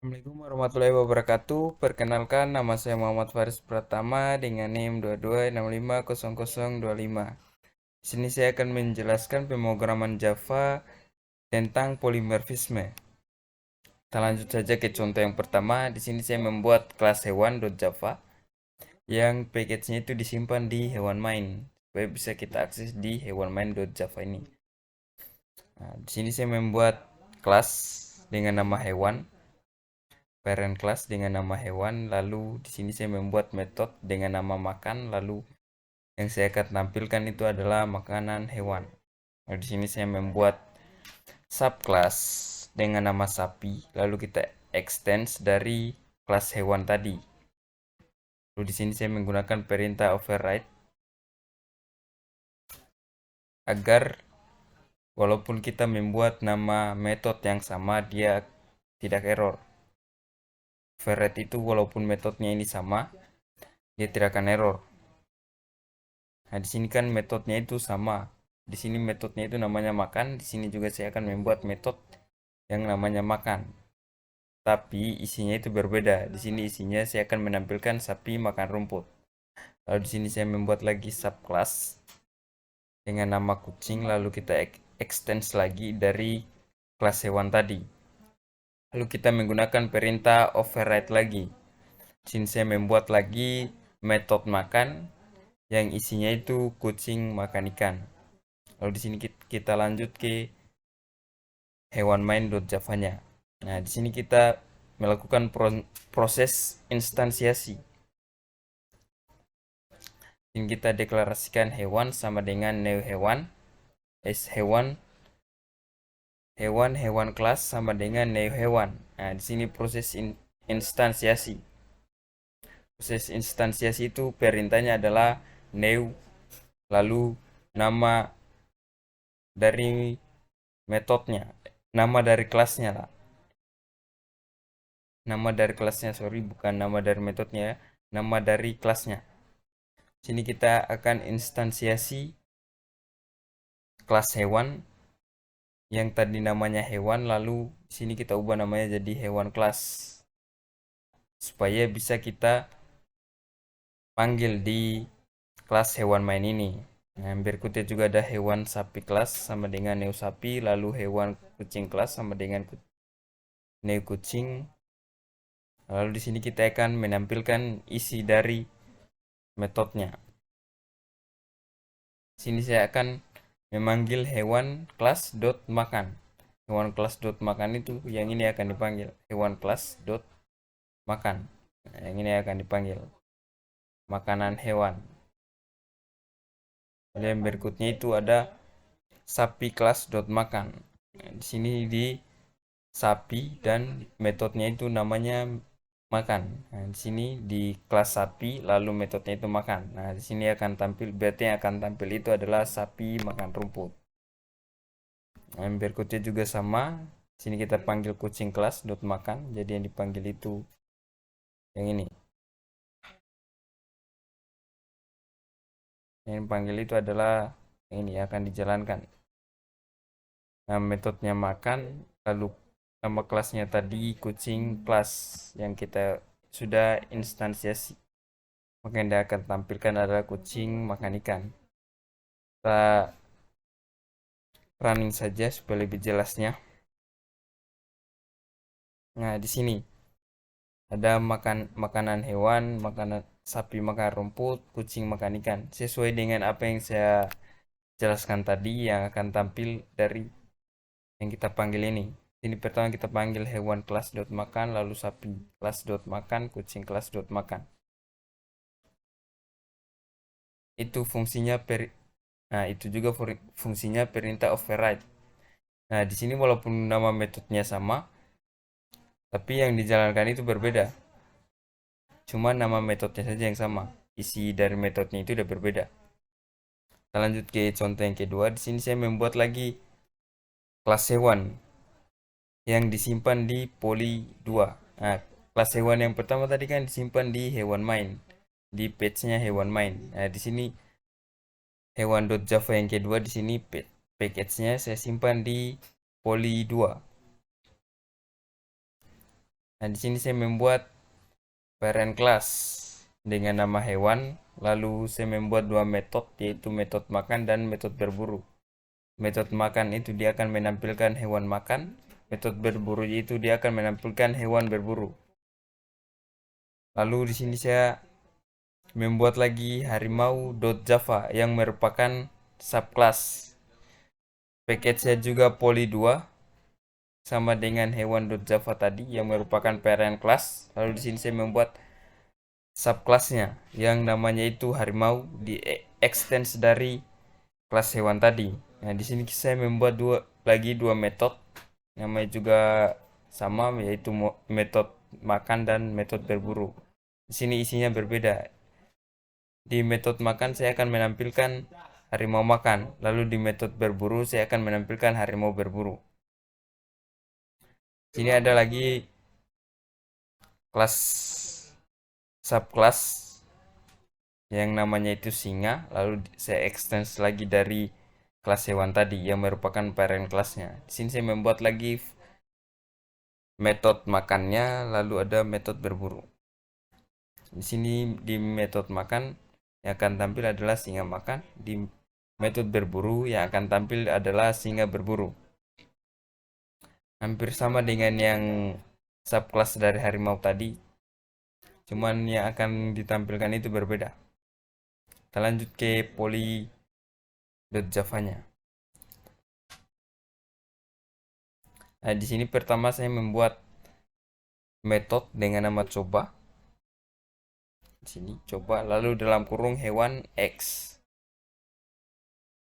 Assalamualaikum warahmatullahi wabarakatuh. Perkenalkan, nama saya Muhammad Faris Pratama dengan NIM 22650025. Di sini saya akan menjelaskan pemrograman Java tentang polimorfisme. Kita lanjut saja ke contoh yang pertama. Di sini saya membuat kelas hewan.java yang package-nya itu disimpan di hewan main supaya bisa kita akses di hewan main.java ini. Nah, di sini saya membuat kelas dengan nama hewan, parent class dengan nama hewan, lalu di sini saya membuat metode dengan nama makan, lalu yang saya akan tampilkan itu adalah makanan hewan. Nah, di sini saya membuat subclass dengan nama sapi, lalu kita extend dari kelas hewan tadi. Lalu di sini saya menggunakan perintah override agar walaupun kita membuat nama metode yang sama, dia tidak error. Override itu walaupun metodenya ini sama, dia tidak akan error. Nah, di sini kan metodenya itu sama. Di sini metodenya itu namanya makan, di sini juga saya akan membuat metode yang namanya makan. Tapi isinya itu berbeda. Di sini isinya saya akan menampilkan sapi makan rumput. Lalu di sini saya membuat lagi subclass dengan nama kucing, lalu kita extend lagi dari kelas hewan tadi. Lalu kita menggunakan perintah override lagi. Di sini saya membuat lagi metode makan yang isinya itu kucing makan ikan. Lalu di sini kita lanjut ke hewan main.java-nya. Nah, di sini kita melakukan proses instansiasi. Ini kita deklarasikan hewan sama dengan new hewan, hewan, hewan kelas sama dengan new hewan. Nah, di sini proses instansiasi. Proses instansiasi itu perintahnya adalah new, lalu nama dari metodenya, nama dari kelasnya lah. Nama dari kelasnya, sorry, bukan nama dari metodenya, nama dari kelasnya. Sini kita akan instansiasi kelas hewan yang tadi namanya hewan, lalu sini kita ubah namanya jadi hewan kelas supaya bisa kita panggil di kelas hewan main ini. Nah, berikutnya juga ada hewan sapi kelas sama dengan new sapi, lalu hewan kucing kelas sama dengan new kucing. Lalu di sini kita akan menampilkan isi dari metodenya. Sini saya akan memanggil hewan kelas dot makan. Hewan kelas dot makan itu yang ini akan dipanggil hewan kelas dot makan. Nah, yang ini akan dipanggil makanan hewan. Lalu yang berikutnya itu ada sapi kelas dot makan. Nah, di sini di sapi dan metodenya itu namanya makan. Nah, di sini di kelas sapi lalu metodenya itu makan. Nah, di sini akan tampil, berarti yang akan tampil itu adalah sapi makan rumput. Nah, yang berikutnya juga sama. Sini kita panggil kucing kelas dot makan. Jadi yang dipanggil itu yang ini. Yang dipanggil itu adalah yang ini akan dijalankan. Nah, metodenya makan, lalu nama kelasnya tadi kucing kelas yang kita sudah instansiasi. Maka yang akan tampilkan adalah kucing makan ikan. Kita running saja supaya lebih jelasnya. Nah, di sini ada makanan hewan, makanan sapi makan rumput, kucing makan ikan. Sesuai dengan apa yang saya jelaskan tadi yang akan tampil dari yang kita panggil ini. Ini pertama kita panggil hewan kelas dot makan, lalu sapi kelas dot makan, kucing kelas dot makan. Itu fungsinya nah itu juga fungsinya perintah override. Nah, di sini walaupun nama metodenya sama, tapi yang dijalankan itu berbeda. Cuma nama metodenya saja yang sama. Isi dari metodenya itu udah berbeda. Kita lanjut ke contoh yang kedua. Di sini saya membuat lagi kelas hewan yang disimpan di poly 2. Nah, kelas hewan yang pertama tadi kan disimpan di hewan main, di page-nya hewan main. Nah, di sini hewan.java yang kedua di sini package-nya saya simpan di poly 2. Nah, di sini saya membuat parent class dengan nama hewan, lalu saya membuat dua metode, yaitu metode makan dan metode berburu. Metode makan itu dia akan menampilkan hewan makan, metode berburu itu dia akan menampilkan hewan berburu. Lalu di sini saya membuat lagi harimau.java yang merupakan subclass. Package-nya juga poly2 sama dengan hewan.java tadi yang merupakan parent class. Lalu di sini saya membuat subclassnya yang namanya itu harimau di extends dari kelas hewan tadi. Nah, di sini saya membuat dua metode, namanya juga sama, yaitu metode makan dan metode berburu. Di sini isinya berbeda. Di metode makan saya akan menampilkan harimau makan, lalu di metode berburu saya akan menampilkan harimau berburu. Sini ada lagi kelas subclass yang namanya itu singa, lalu saya extend lagi dari kelas hewan tadi yang merupakan parent classnya. Di sini saya membuat lagi metode makannya, lalu ada metode berburu. Di sini di metode makan yang akan tampil adalah singa makan, di metode berburu yang akan tampil adalah singa berburu. Hampir sama dengan yang subclass dari harimau tadi, cuman yang akan ditampilkan itu berbeda. Kita lanjut ke poly.java-nya. Nah, di sini pertama saya membuat metode dengan nama coba. Di sini coba, lalu dalam kurung hewan X.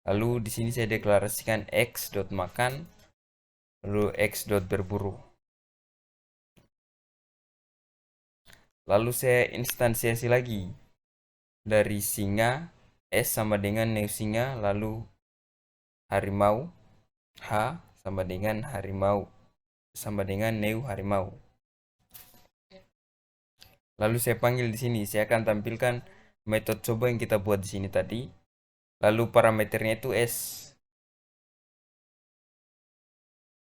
Lalu di sini saya deklarasikan x.makan, lalu x.berburu. Lalu saya instansiasi lagi dari singa S sama dengan new singa, lalu harimau H sama dengan harimau sama dengan new harimau. Lalu saya panggil di sini, saya akan tampilkan metode coba yang kita buat di sini tadi. Lalu parameternya itu S.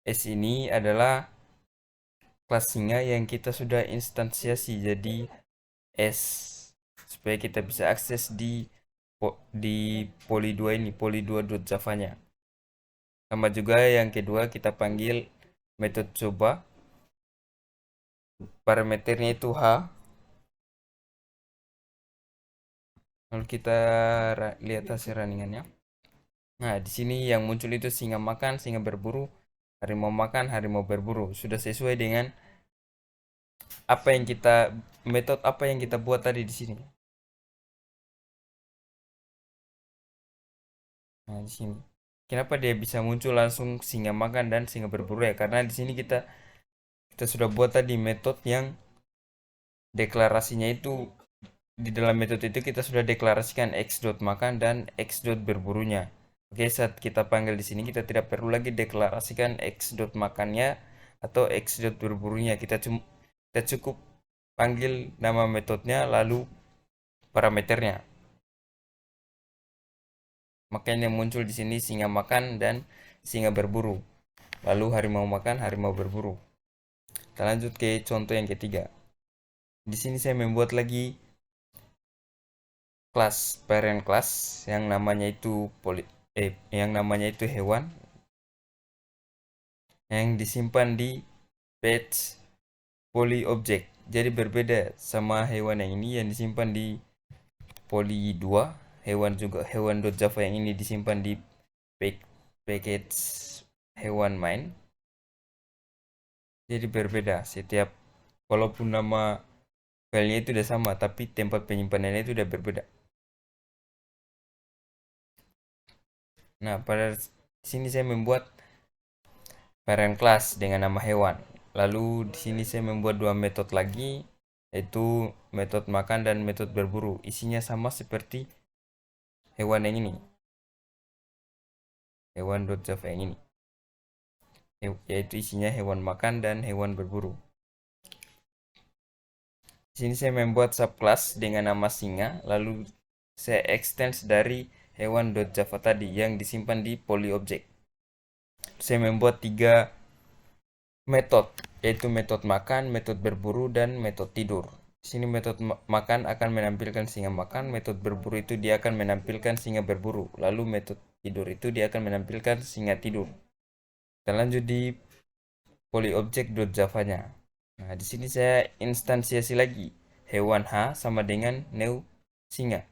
S ini adalah kelas singa yang kita sudah instansiasi jadi S, supaya kita bisa akses di poly2 ini, poly2.java-nya. Sama juga yang kedua kita panggil metode coba, parameternya itu H. Lalu kita lihat hasil runningannya. Nah, di sini yang muncul itu singa makan, singa berburu, harimau makan, harimau berburu. Sudah sesuai dengan metode apa yang kita buat tadi di sini. Nah, di sini. Kenapa dia bisa muncul langsung singa makan dan singa berburu ya? Karena di sini kita sudah buat tadi metode yang deklarasinya itu di dalam metode itu kita sudah deklarasikan x.makan dan x.berburunya. Oke, saat kita panggil di sini kita tidak perlu lagi deklarasikan x.makannya atau x.berburunya. Kita cukup panggil nama metodenya lalu parameternya. Makanya muncul di sini singa makan dan singa berburu. Lalu harimau makan, harimau berburu. Kita lanjut ke contoh yang ketiga. Di sini saya membuat lagi kelas parent class yang namanya itu hewan yang disimpan di page poly object. Jadi berbeda sama hewan yang ini yang disimpan di poly 2, hewan.java yang ini disimpan di package hewan main. Jadi berbeda setiap, walaupun nama filenya itu udah sama tapi tempat penyimpanannya itu udah berbeda. Nah, pada sini saya membuat parent class dengan nama hewan. Lalu di sini saya membuat dua metode lagi, yaitu metode makan dan metode berburu. Isinya sama seperti hewan yang ini, hewan.java yang ini, yaitu isinya hewan makan dan hewan berburu. Di sini saya membuat subclass dengan nama singa, lalu saya extend dari hewan.java tadi yang disimpan di poly object. Saya membuat tiga metode, yaitu metode makan, metode berburu, dan metode tidur. Di sini metode makan akan menampilkan singa makan, metode berburu itu dia akan menampilkan singa berburu, lalu metode tidur itu dia akan menampilkan singa tidur. Kita lanjut di polyobject.java-nya. Nah, di sini saya instansiasi lagi hewan H sama dengan new singa.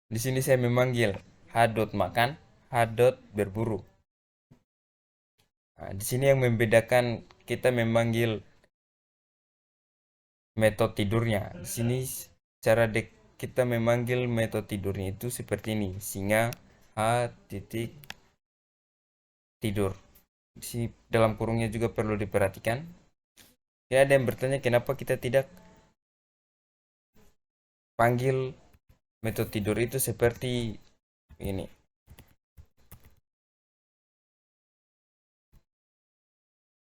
Di sini saya memanggil h.makan, h.berburu. Nah, di sini yang membedakan kita memanggil metode tidurnya. Di sini cara kita memanggil metode tidurnya itu seperti ini. Singa h titik tidur. Di sini dalam kurungnya juga perlu diperhatikan. Ya, ada yang bertanya kenapa kita tidak panggil metode tidur itu seperti ini.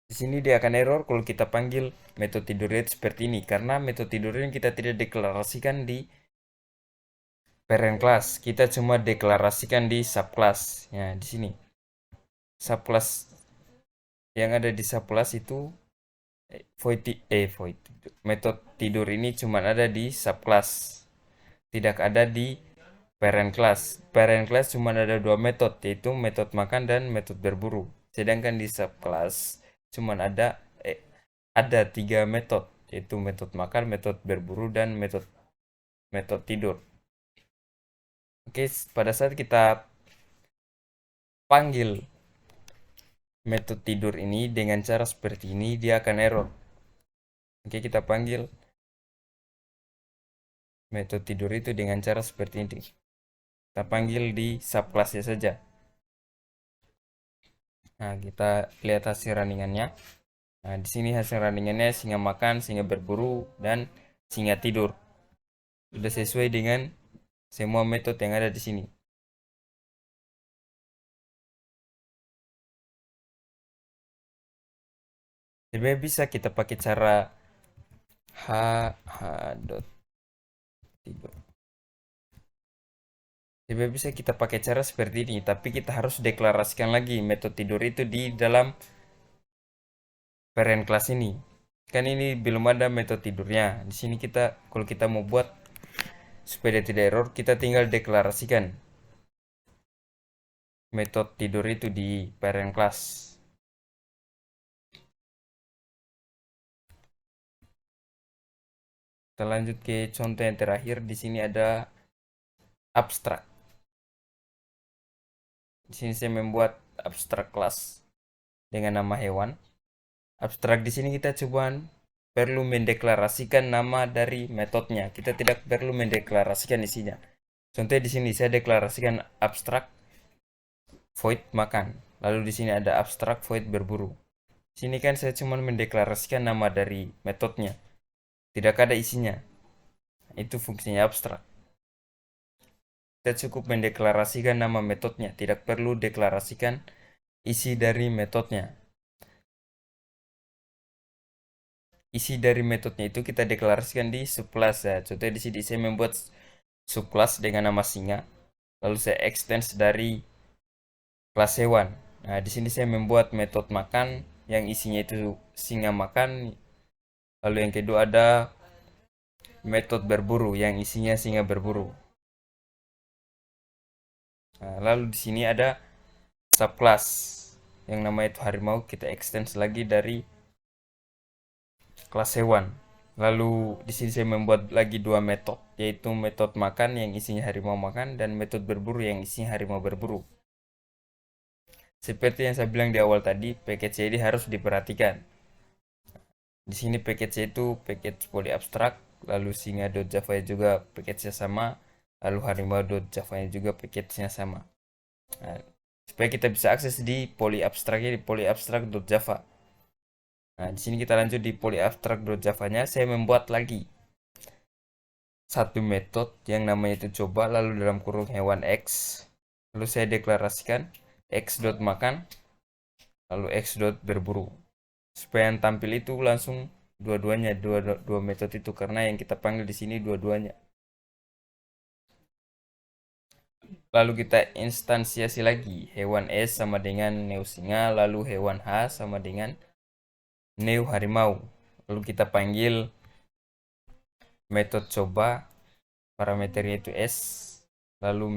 Di sini dia akan error kalau kita panggil metode tidurnya seperti ini karena metode tidurnya kita tidak deklarasikan di parent class, kita cuma deklarasikan di subclass. Ya, di sini subclass yang ada di subclass itu void metode tidur ini cuma ada di subclass, tidak ada di parent class. Parent class cuma ada dua metode, yaitu metode makan dan metode berburu. Sedangkan di subclass cuma ada tiga metode, yaitu metode makan, metode berburu, dan metode tidur. Oke, pada saat kita panggil metode tidur ini dengan cara seperti ini, dia akan error. Oke, kita panggil metode tidur itu dengan cara seperti ini. Kita panggil di subclassnya saja. Nah, kita lihat hasil runningannya. Nah, di sini hasil runningannya singa makan, singa berburu, dan singa tidur. Sudah sesuai dengan semua metode yang ada di sini. Sebenarnya bisa kita pakai cara h tidur. Sebenarnya bisa kita pakai cara seperti ini, tapi kita harus deklarasikan lagi metode tidur itu di dalam parent class ini. Kan ini belum ada metode tidurnya. Di sini kita kalau kita mau buat supaya tidak error, kita tinggal deklarasikan metode tidur itu di parent class. Kita lanjut ke contoh yang terakhir. Di sini ada abstrak. Di sini saya membuat abstrak class dengan nama hewan. Abstrak di sini kita coba perlu mendeklarasikan nama dari metodenya. Kita tidak perlu mendeklarasikan isinya. Contohnya di sini saya deklarasikan abstrak void makan. Lalu di sini ada abstrak void berburu. Di sini kan saya cuma mendeklarasikan nama dari metodenya. Tidak ada isinya. Itu fungsinya abstrak. Kita cukup mendeklarasikan nama metodenya. Tidak perlu deklarasikan isi dari metodenya. Isi dari metodenya itu kita deklarasikan di subclass ya. Contohnya di sini saya membuat subclass dengan nama singa. Lalu saya extend dari kelas hewan. Nah, di sini saya membuat metode makan yang isinya itu singa makan. Lalu yang kedua ada metode berburu yang isinya singa berburu. Nah, lalu di sini ada subclass yang namanya itu harimau, kita extend lagi dari kelas hewan. Lalu di sini saya membuat lagi dua metode, yaitu metode makan yang isinya harimau makan dan metode berburu yang isinya harimau berburu. Seperti yang saya bilang di awal tadi, package ini harus diperhatikan. Di sini package itu package poly abstract, lalu singa.java juga package-nya sama, lalu harimau.java juga package-nya sama. Nah, supaya kita bisa akses di poly abstract-nya di polyabstract.java. Nah, di sini kita lanjut di polyabstract.java-nya, saya membuat lagi satu metode yang namanya itu coba, lalu dalam kurung hewan x, lalu saya deklarasikan x.makan, lalu x.berburu, supaya yang tampil itu langsung dua-duanya, dua metode itu, karena yang kita panggil di sini dua-duanya. Lalu kita instansiasi lagi. Hewan S sama dengan neo singa, lalu hewan H sama dengan neo harimau. Lalu kita panggil metode coba, parameternya itu S. Lalu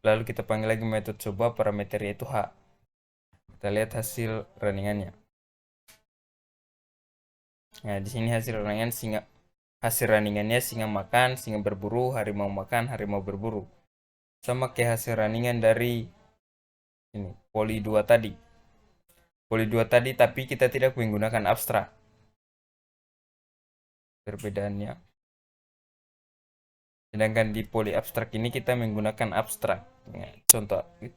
lalu kita panggil lagi metode coba, parameternya itu H. Kita lihat hasil runningannya. Nah, di sini hasil runningannya singa makan, singa berburu, harimau makan, harimau berburu. Sama kayak hasil runningan dari ini, poli 2 tadi. Poli 2 tadi tapi kita tidak menggunakan abstrak. Perbedaannya. Sedangkan di poli abstrak ini kita menggunakan abstrak. Nah,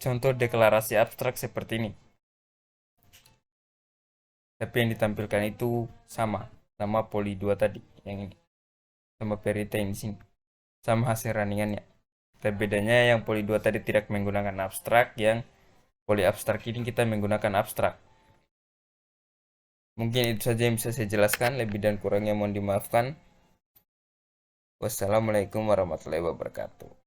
contoh deklarasi abstrak seperti ini. Tapi yang ditampilkan itu sama poli 2 tadi, yang ini. Sama perita yang di sini. Sama hasil runningannya. Tapi bedanya yang poli 2 tadi tidak menggunakan abstrak, yang poli abstrak ini kita menggunakan abstrak. Mungkin itu saja yang bisa saya jelaskan, lebih dan kurangnya mohon dimaafkan. Wassalamualaikum warahmatullahi wabarakatuh.